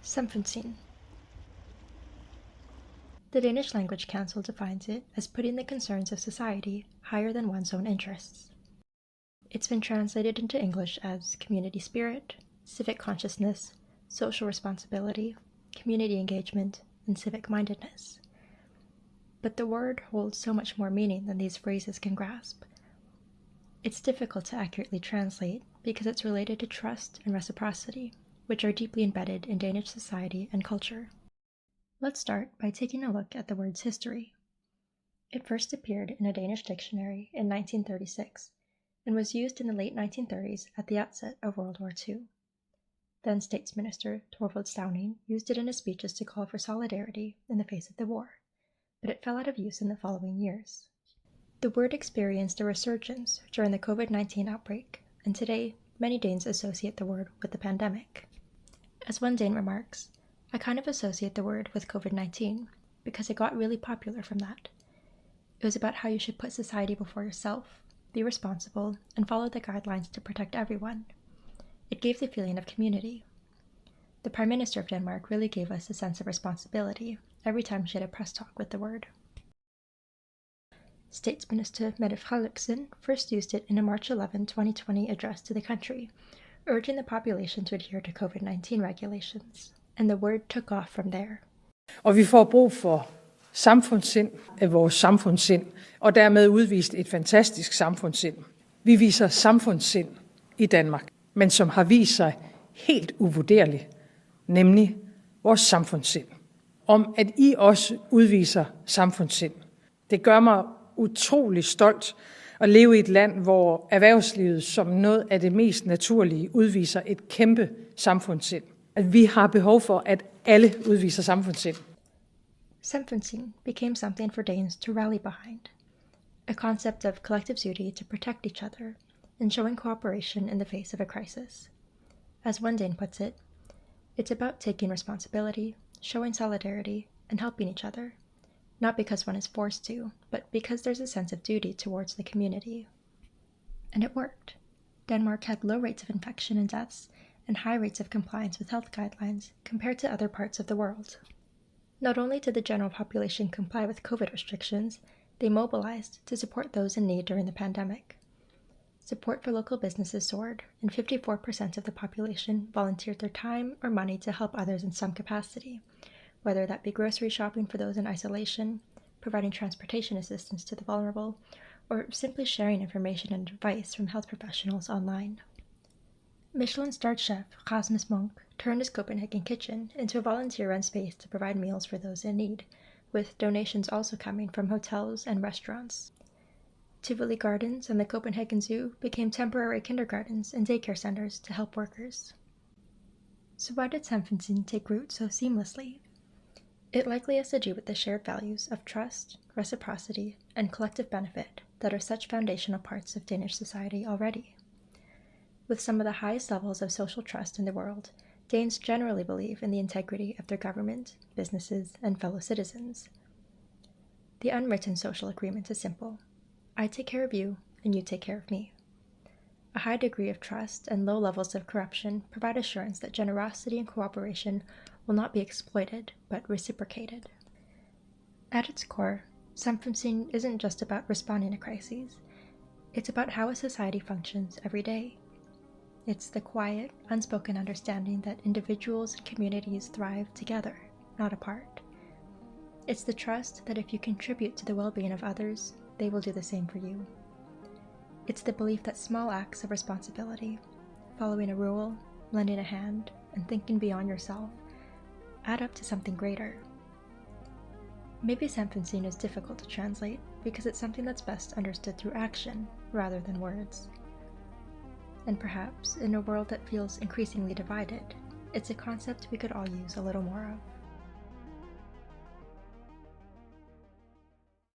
Samfundssind. The Danish Language Council defines it as putting the concerns of society higher than one's own interests. It's been translated into English as community spirit, civic consciousness, social responsibility, community engagement, and civic mindedness. But the word holds so much more meaning than these phrases can grasp. It's difficult to accurately translate because it's related to trust and reciprocity, which are deeply embedded in Danish society and culture. Let's start by taking a look at the word's history. It first appeared in a Danish dictionary in 1936 and was used in the late 1930s at the outset of World War II. Then States Minister Thorvald Stauning used it in his speeches to call for solidarity in the face of the war, but it fell out of use in the following years. The word experienced a resurgence during the COVID-19 outbreak, and today many Danes associate the word with the pandemic. As one Dane remarks, I kind of associate the word with COVID-19 because it got really popular from that. It was about how you should put society before yourself, be responsible, and follow the guidelines to protect everyone. It gave the feeling of community. The Prime Minister of Denmark really gave us a sense of responsibility every time she had a press talk with the word. States Minister Mette Frederiksen first used it in a March 11, 2020 address to the country, urging the population to adhere to COVID-19 regulations. And the word took off from there. Og vi får brug for samfundssind af vores samfundssind, og dermed udvist et fantastisk samfundssind. Vi viser samfundssind i Danmark, men som har vist sig helt uvurderligt, nemlig vores samfundssind. Om at I også udviser samfundssind. Det gør mig utrolig stolt at leve i et land, hvor erhvervslivet som noget af det mest naturlige udviser et kæmpe samfundssind. At vi har behov for, at alle udviser samfundssind. Samfundssind became something for Danes to rally behind, a concept of collective duty to protect each other and showing cooperation in the face of a crisis. As one Dane puts it, it's about taking responsibility, showing solidarity, and helping each other, not because one is forced to, but because there's a sense of duty towards the community. And it worked. Denmark had low rates of infection and deaths, and high rates of compliance with health guidelines compared to other parts of the world. Not only did the general population comply with COVID restrictions, they mobilized to support those in need during the pandemic. Support for local businesses soared, and 54% of the population volunteered their time or money to help others in some capacity, whether that be grocery shopping for those in isolation, providing transportation assistance to the vulnerable, or simply sharing information and advice from health professionals online. Michelin-starred chef Rasmus Monk turned his Copenhagen kitchen into a volunteer-run space to provide meals for those in need, with donations also coming from hotels and restaurants. Tivoli Gardens and the Copenhagen Zoo became temporary kindergartens and daycare centers to help workers. So why did samfundssind take root so seamlessly? It likely has to do with the shared values of trust, reciprocity, and collective benefit that are such foundational parts of Danish society already. With some of the highest levels of social trust in the world, Danes generally believe in the integrity of their government, businesses, and fellow citizens. The unwritten social agreement is simple. I take care of you, and you take care of me. A high degree of trust and low levels of corruption provide assurance that generosity and cooperation will not be exploited, but reciprocated. At its core, samfundssind isn't just about responding to crises. It's about how a society functions every day. It's the quiet, unspoken understanding that individuals and communities thrive together, not apart. It's the trust that if you contribute to the well-being of others, they will do the same for you. It's the belief that small acts of responsibility, following a rule, lending a hand, and thinking beyond yourself, add up to something greater. Maybe samfundssind is difficult to translate because it's something that's best understood through action rather than words. And perhaps, in a world that feels increasingly divided, it's a concept we could all use a little more of.